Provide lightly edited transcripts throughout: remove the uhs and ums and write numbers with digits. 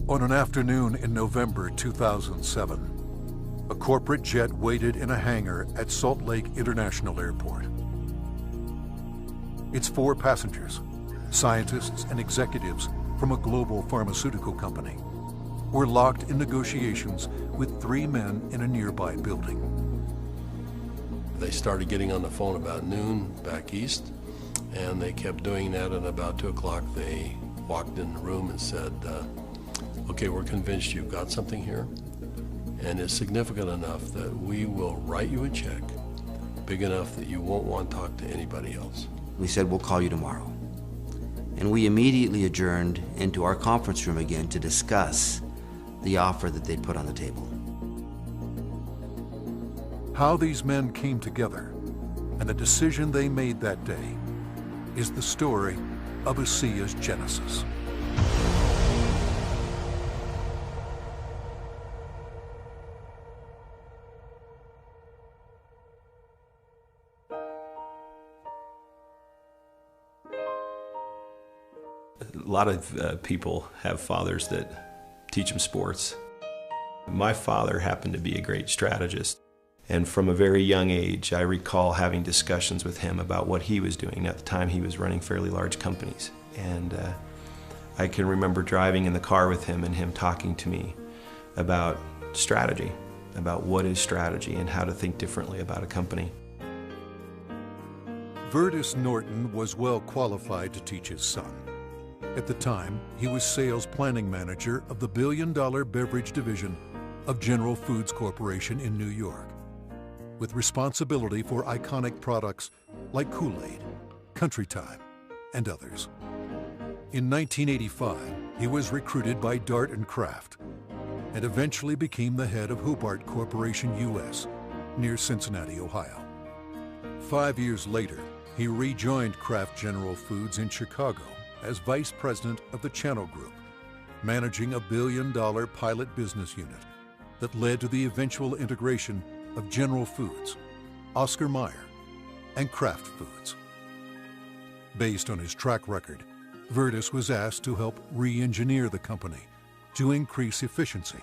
On an afternoon in November 2007, a corporate jet waited in a hangar at Salt Lake International Airport. Its 4 passengers, scientists and executives from a global pharmaceutical company, were locked in negotiations with 3 men in a nearby building. They started getting on the phone about noon back east, and they kept doing that, and about 2 o'clock they walked in the room and said, okay, we're convinced you've got something here, and it's significant enough that we will write you a check big enough that you won't want to talk to anybody else. We said, we'll call you tomorrow. And we immediately adjourned into our conference room again to discuss the offer that they'd put on the table. How these men came together and the decision they made that day is the story of Asea's Genesis. A lot of people have fathers that teach them sports. My father happened to be a great strategist, and from a very young age I recall having discussions with him about what he was doing. At the time he was running fairly large companies, and I can remember driving in the car with him and him talking to me about strategy, about what is strategy and how to think differently about a company. Vertus Norton was well qualified to teach his son. At the time, he was sales planning manager of the billion-dollar beverage division of General Foods Corporation in New York, with responsibility for iconic products like Kool-Aid, Country Time, and others. In 1985, he was recruited by Dart & Kraft and eventually became the head of Hobart Corporation US near Cincinnati, Ohio. 5 years later, he rejoined Kraft General Foods in Chicago as vice president of the Channel Group, managing a billion-dollar pilot business unit that led to the eventual integration of General Foods, Oscar Mayer, and Kraft Foods. Based on his track record, Vertus was asked to help re-engineer the company to increase efficiency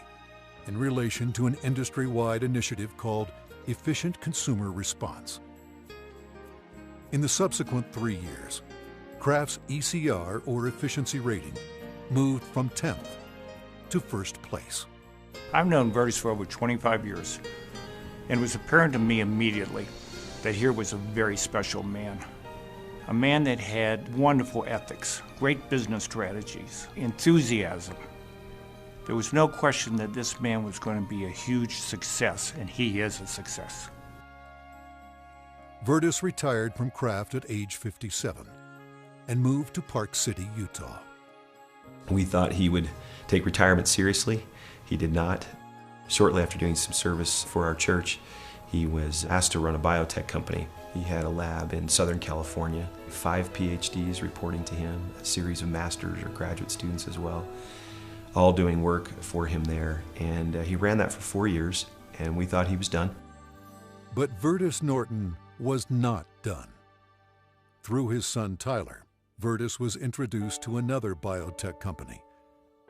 in relation to an industry-wide initiative called Efficient Consumer Response. In the subsequent 3 years, Kraft's ECR, or efficiency rating, moved from 10th to 1st place. I've known Vertus for over 25 years, and it was apparent to me immediately that here was a very special man. A man that had wonderful ethics, great business strategies, enthusiasm. There was no question that this man was going to be a huge success, and he is a success. Vertus retired from Kraft at age 57 and moved to Park City, Utah. We thought he would take retirement seriously. He did not. Shortly after doing some service for our church, he was asked to run a biotech company. He had a lab in Southern California, 5 PhDs reporting to him, a series of master's or graduate students as well, all doing work for him there. And he ran that for 4 years, and we thought he was done. But Vertus Norton was not done. Through his son Tyler, Vertus was introduced to another biotech company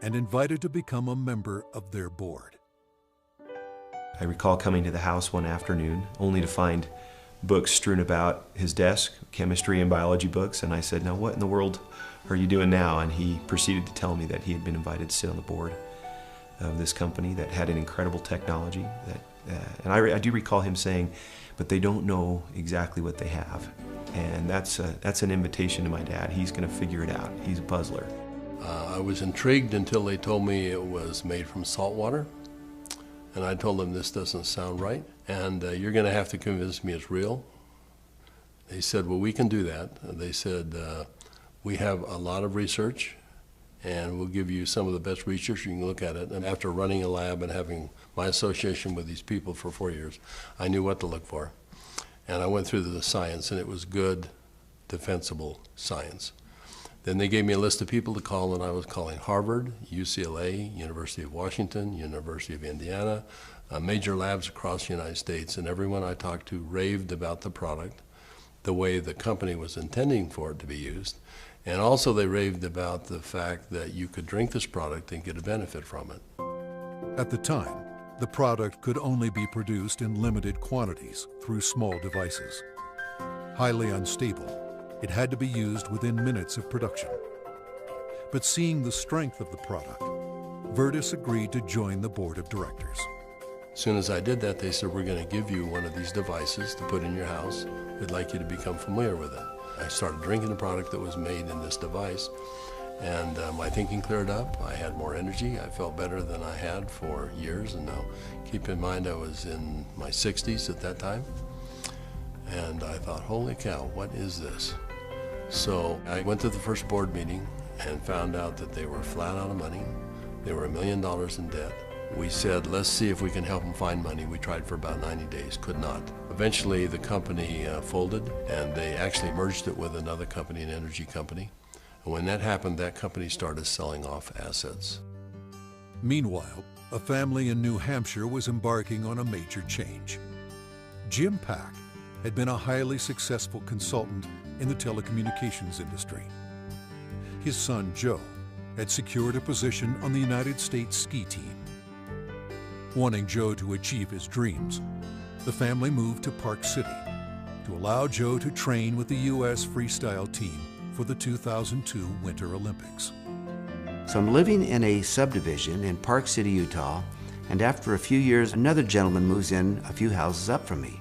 and invited to become a member of their board. I recall coming to the house one afternoon only to find books strewn about his desk, chemistry and biology books, and I said, "Now what in the world are you doing now?" And he proceeded to tell me that he had been invited to sit on the board of this company that had an incredible technology. And I do recall him saying, "But they don't know exactly what they have." And that's an invitation to my dad. He's going to figure it out. He's a puzzler. I was intrigued until they told me it was made from salt water. And I told them, this doesn't sound right, and you're going to have to convince me it's real. They said, well, we can do that. They said, we have a lot of research, and we'll give you some of the best research. You can look at it. And after running a lab and having my association with these people for 4 years, I knew what to look for. And I went through the science, and it was good, defensible science. Then they gave me a list of people to call, and I was calling Harvard, UCLA, University of Washington, University of Indiana, major labs across the United States, and everyone I talked to raved about the product, the way the company was intending for it to be used, And also they raved about the fact that you could drink this product and get a benefit from it. At the time, the product could only be produced in limited quantities through small devices. Highly unstable, it had to be used within minutes of production. But seeing the strength of the product, Virtus agreed to join the board of directors. As soon as I did that, they said, we're going to give you one of these devices to put in your house. We'd like you to become familiar with it. I started drinking the product that was made in this device, and my thinking cleared up. I had more energy. I felt better than I had for years, and now keep in mind I was in my 60s at that time. And I thought, holy cow, what is this? So I went to the first board meeting and found out that they were flat out of money. They were $1 million in debt. We said, let's see if we can help them find money. We tried for about 90 days, could not. Eventually the company folded, and they actually merged it with another company, an energy company. And when that happened, that company started selling off assets. Meanwhile, a family in New Hampshire was embarking on a major change. Jim Pack had been a highly successful consultant in the telecommunications industry. His son, Joe, had secured a position on the United States ski team. Wanting Joe to achieve his dreams, the family moved to Park City to allow Joe to train with the U.S. freestyle team for the 2002 Winter Olympics. So I'm living in a subdivision in Park City, Utah, and after a few years, another gentleman moves in a few houses up from me.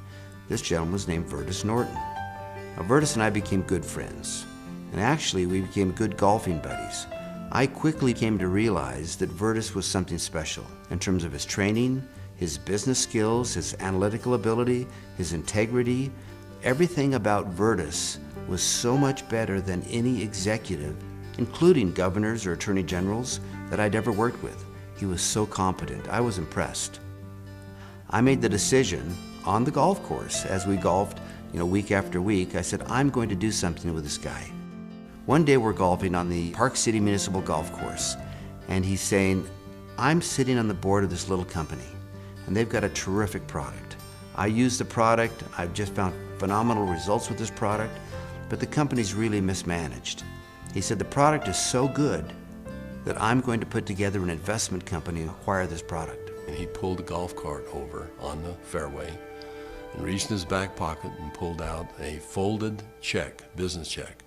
This gentleman was named Virtus Norton. Now, Virtus and I became good friends, and actually we became good golfing buddies. I quickly came to realize that Virtus was something special in terms of his training, his business skills, his analytical ability, his integrity. Everything about Virtus was so much better than any executive, including governors or attorney generals, that I'd ever worked with. He was so competent. I was impressed. I made the decision on the golf course as we golfed, week after week. I said, I'm going to do something with this guy. One day we're golfing on the Park City Municipal Golf Course, and he's saying, I'm sitting on the board of this little company, and they've got a terrific product. I use the product, I've just found phenomenal results with this product, but the company's really mismanaged. He said, the product is so good that I'm going to put together an investment company and acquire this product. And he pulled a golf cart over on the fairway and reached in his back pocket and pulled out a folded check, business check,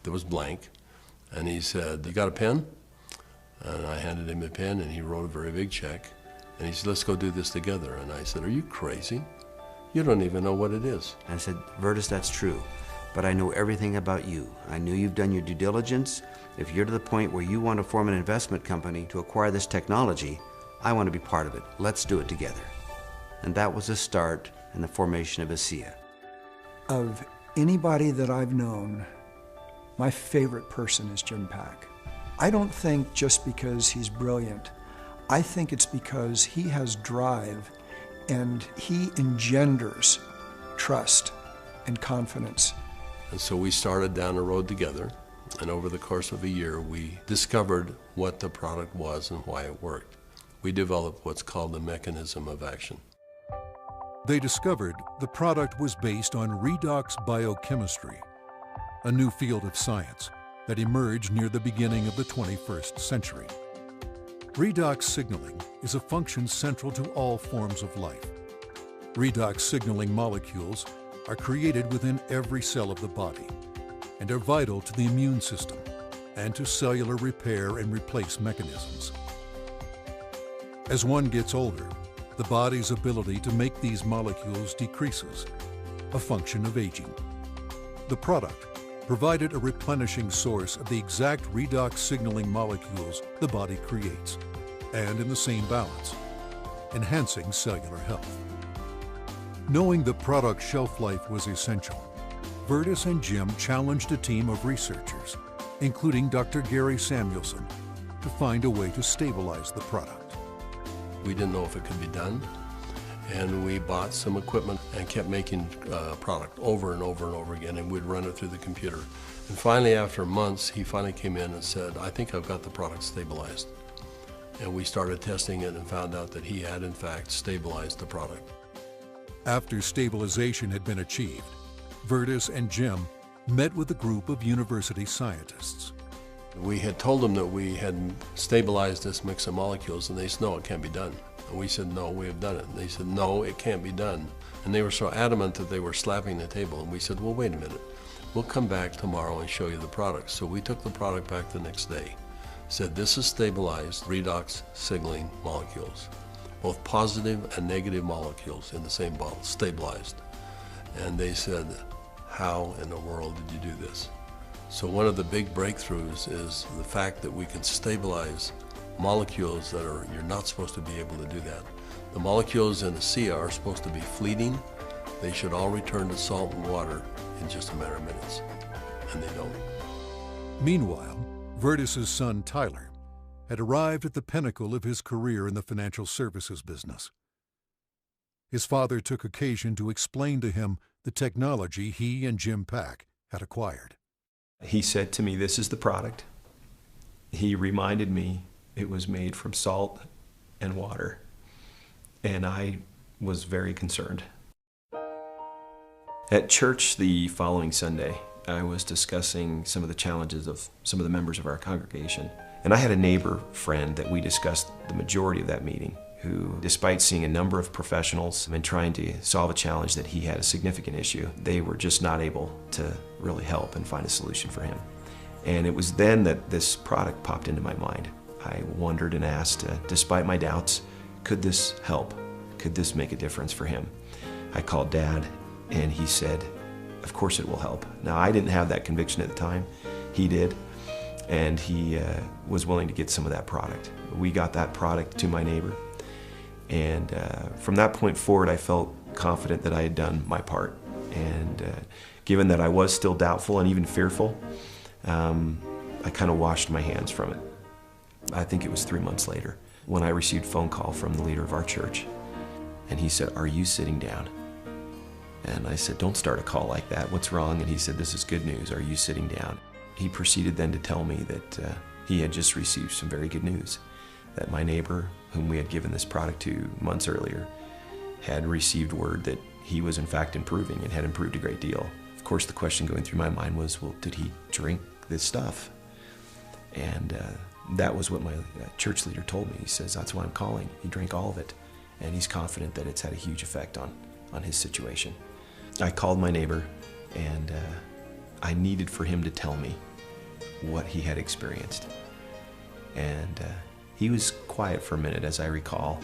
that was blank. And he said, you got a pen? And I handed him a pen, and he wrote a very big check. And he said, let's go do this together. And I said, are you crazy? You don't even know what it is. And I said, Virtus, that's true, but I know everything about you. I know you've done your due diligence. If you're to the point where you want to form an investment company to acquire this technology, I want to be part of it. Let's do it together. And that was the start in the formation of ASEA. Of anybody that I've known, my favorite person is Jim Pack. I don't think just because he's brilliant. I think it's because he has drive and he engenders trust and confidence. And so we started down the road together, and over the course of a year, we discovered what the product was and why it worked. We developed what's called the mechanism of action. They discovered the product was based on redox biochemistry, a new field of science that emerged near the beginning of the 21st century. Redox signaling is a function central to all forms of life. Redox signaling molecules are created within every cell of the body and are vital to the immune system and to cellular repair and replace mechanisms. As one gets older, the body's ability to make these molecules decreases, a function of aging. The product provided a replenishing source of the exact redox signaling molecules the body creates, and in the same balance, enhancing cellular health. Knowing the product's shelf life was essential, Virtus and Jim challenged a team of researchers, including Dr. Gary Samuelson, to find a way to stabilize the product. We didn't know if it could be done, and we bought some equipment and kept making product over and over and over again, and we'd run it through the computer. And finally, after months, he finally came in and said, I think I've got the product stabilized. And we started testing it and found out that he had, in fact, stabilized the product. After stabilization had been achieved, Virtus and Jim met with a group of university scientists. We had told them that we had stabilized this mix of molecules, and they said, no, it can't be done. And we said, no, we have done it. And they said, no, it can't be done. And they were so adamant that they were slapping the table. And we said, well, wait a minute. We'll come back tomorrow and show you the product. So we took the product back the next day. Said, this is stabilized redox signaling molecules, both positive and negative molecules in the same bottle, stabilized. And they said, how in the world did you do this? So one of the big breakthroughs is the fact that we can stabilize molecules that you're not supposed to be able to do that. The molecules in ASEA are supposed to be fleeting. They should all return to salt and water in just a matter of minutes, and they don't. Meanwhile, Vertus's son Tyler had arrived at the pinnacle of his career in the financial services business. His father took occasion to explain to him the technology he and Jim Pack had acquired. He said to me, this is the product. He reminded me it was made from salt and water, and I was very concerned. At church the following Sunday, I was discussing some of the challenges of some of the members of our congregation, and I had a neighbor friend that we discussed the majority of that meeting, who, despite seeing a number of professionals and trying to solve a challenge that he had a significant issue, they were just not able to really help and find a solution for him. And it was then that this product popped into my mind. I wondered and asked, despite my doubts, could this help? Could this make a difference for him? I called Dad, and he said, of course it will help. Now, I didn't have that conviction at the time. He did, and he was willing to get some of that product. We got that product to my neighbor. And from that point forward, I felt confident that I had done my part. And given that I was still doubtful and even fearful, I kind of washed my hands from it. I think it was 3 months later when I received a phone call from the leader of our church. And he said, are you sitting down? And I said, don't start a call like that. What's wrong? And he said, this is good news. Are you sitting down? He proceeded then to tell me that he had just received some very good news, that my neighbor, whom we had given this product to months earlier, had received word that he was in fact improving and had improved a great deal. Of course, the question going through my mind was, well, did he drink this stuff? And that was what my church leader told me. He says, that's why I'm calling. He drank all of it, and he's confident that it's had a huge effect on his situation. I called my neighbor, and I needed for him to tell me what he had experienced. And he was quiet for a minute, as I recall,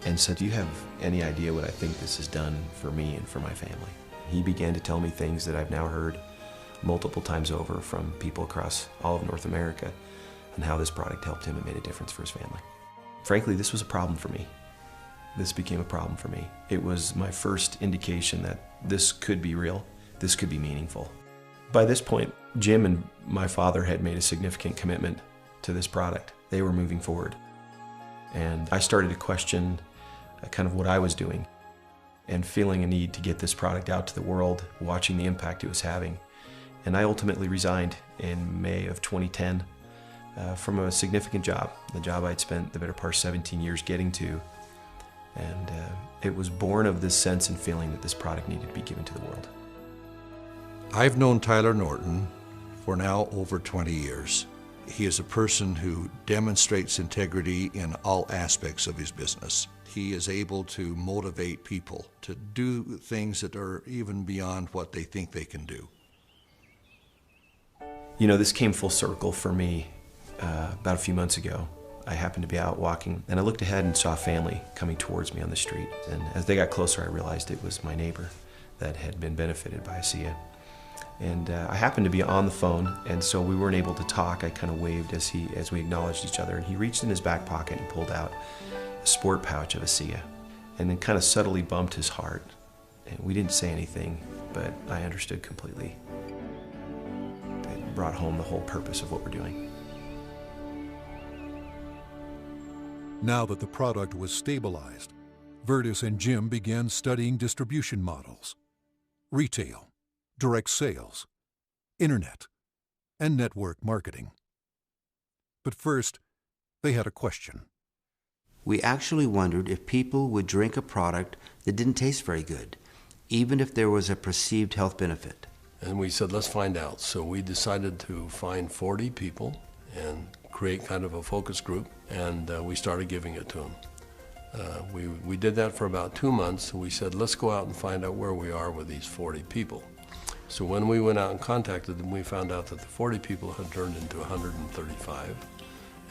and said, do you have any idea what I think this has done for me and for my family? He began to tell me things that I've now heard multiple times over from people across all of North America, and how this product helped him and made a difference for his family. Frankly, this was a problem for me. This became a problem for me. It was my first indication that this could be real, this could be meaningful. By this point, Jim and my father had made a significant commitment to this product. They were moving forward. And I started to question kind of what I was doing, and feeling a need to get this product out to the world, watching the impact it was having. And I ultimately resigned in May of 2010 from a significant job, the job I'd spent the better part of 17 years getting to. And it was born of this sense and feeling that this product needed to be given to the world. I've known Tyler Norton for now over 20 years. He is a person who demonstrates integrity in all aspects of his business. He is able to motivate people to do things that are even beyond what they think they can do. You know, this came full circle for me about a few months ago. I happened to be out walking, and I looked ahead and saw a family coming towards me on the street. And as they got closer, I realized it was my neighbor that had been benefited by ASEA. And I happened to be on the phone, and so we weren't able to talk. I kind of waved as we acknowledged each other, and he reached in his back pocket and pulled out a sport pouch of ASEA, and then kind of subtly bumped his heart. And we didn't say anything, but I understood completely. It brought home the whole purpose of what we're doing. Now that the product was stabilized, Vertus and Jim began studying distribution models, retail, direct sales, internet, and network marketing. But first, they had a question. We actually wondered if people would drink a product that didn't taste very good, even if there was a perceived health benefit. And we said, let's find out. So we decided to find 40 people and create kind of a focus group, and we started giving it to them. We did that for about 2 months, and we said, let's go out and find out where we are with these 40 people. So when we went out and contacted them, we found out that the 40 people had turned into 135,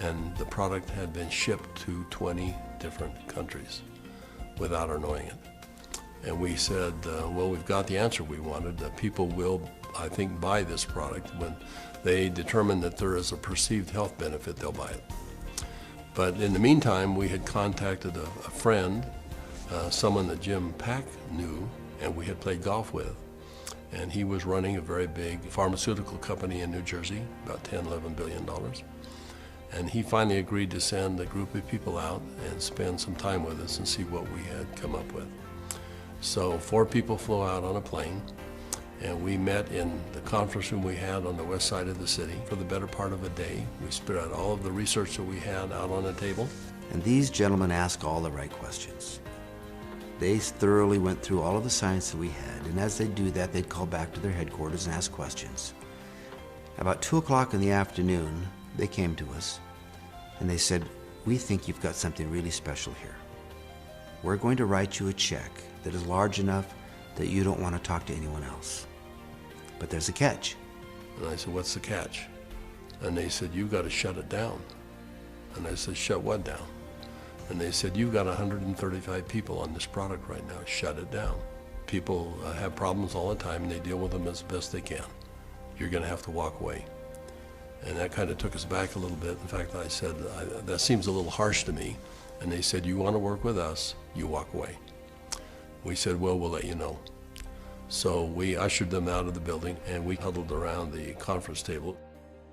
and the product had been shipped to 20 different countries without our knowing it. And we said, well, we've got the answer we wanted. People will, I think, buy this product. When they determine that there is a perceived health benefit, they'll buy it. But in the meantime, we had contacted a friend, someone that Jim Pack knew and we had played golf with. And he was running a very big pharmaceutical company in New Jersey, about $10, $11 billion. And he finally agreed to send a group of people out and spend some time with us and see what we had come up with. So 4 people flew out on a plane, and we met in the conference room we had on the west side of the city for the better part of a day. We spread out all of the research that we had out on a table. And these gentlemen asked all the right questions. They thoroughly went through all of the science that we had, and as they do that, they'd call back to their headquarters and ask questions. About 2 o'clock in the afternoon, they came to us, and they said, we think you've got something really special here. We're going to write you a check that is large enough that you don't want to talk to anyone else. But there's a catch. And I said, what's the catch? And they said, you've got to shut it down. And I said, shut what down? And they said, you've got 135 people on this product right now, shut it down. People have problems all the time and they deal with them as best they can. You're going to have to walk away. And that kind of took us back a little bit. In fact, I said, that seems a little harsh to me. And they said, you want to work with us, you walk away. We said, well, we'll let you know. So we ushered them out of the building and we huddled around the conference table.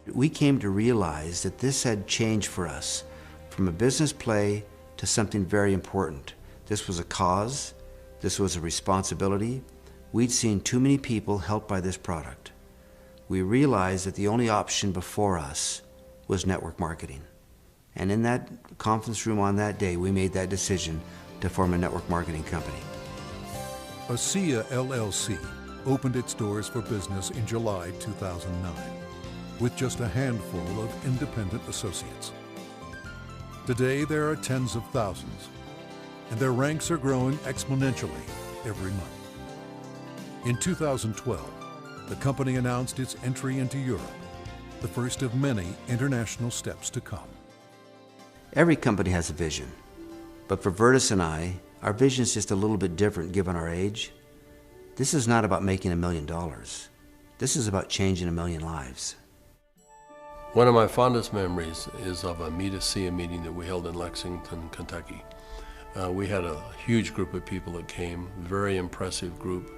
We came to realize that this had changed for us from a business play to something very important. This was a cause, this was a responsibility. We'd seen too many people helped by this product. We realized that the only option before us was network marketing. And in that conference room on that day, we made that decision to form a network marketing company. ASEA LLC opened its doors for business in July 2009 with just a handful of independent associates. Today, there are tens of thousands, and their ranks are growing exponentially every month. In 2012, the company announced its entry into Europe, the first of many international steps to come. Every company has a vision, but for Vertus and I, our vision is just a little bit different given our age. This is not about making $1 million. This is about changing 1 million lives. One of my fondest memories is of a Meet ASEA meeting that we held in Lexington, Kentucky. We had a huge group of people that came, very impressive group,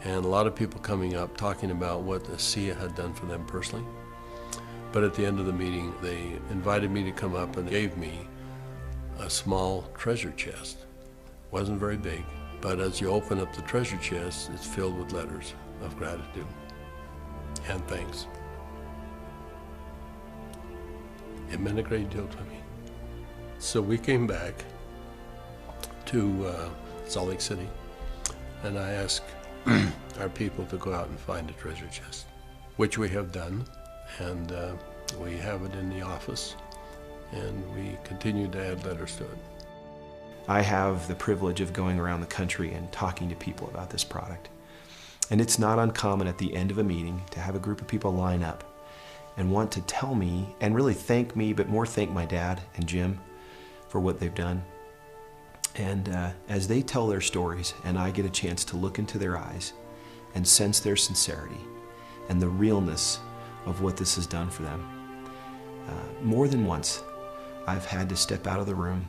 and a lot of people coming up talking about what ASEA had done for them personally. But at the end of the meeting, they invited me to come up and gave me a small treasure chest. Wasn't very big, but as you open up the treasure chest, it's filled with letters of gratitude and thanks. It meant a great deal to me. So we came back to Salt Lake City, and I asked our people to go out and find a treasure chest, which we have done, and we have it in the office, and we continue to add letters to it. I have the privilege of going around the country and talking to people about this product. And it's not uncommon at the end of a meeting to have a group of people line up and want to tell me, and really thank me, but more thank my dad and Jim for what they've done. And as they tell their stories and I get a chance to look into their eyes and sense their sincerity and the realness of what this has done for them, more than once I've had to step out of the room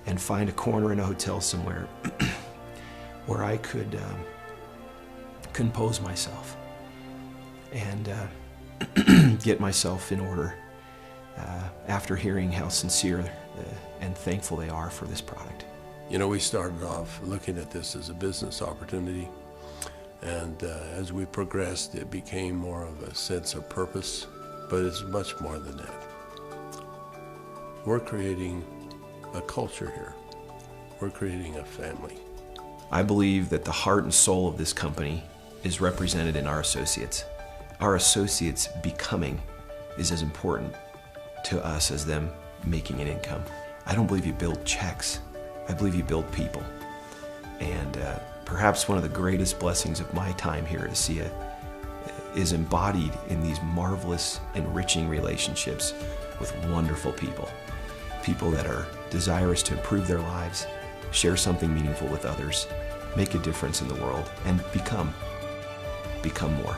and find a corner in a hotel somewhere where I could compose myself and get myself in order after hearing how sincere and thankful they are for this product. You know, we started off looking at this as a business opportunity, and as we progressed, it became more of a sense of purpose, but it's much more than that. We're creating a culture here. We're creating a family. I believe that the heart and soul of this company is represented in our associates. Our associates becoming is as important to us as them making an income. I don't believe you build checks. I believe you build people. And perhaps one of the greatest blessings of my time here at ASEA is embodied in these marvelous, enriching relationships with wonderful people. People that are desirous to improve their lives, share something meaningful with others, make a difference in the world, and become more.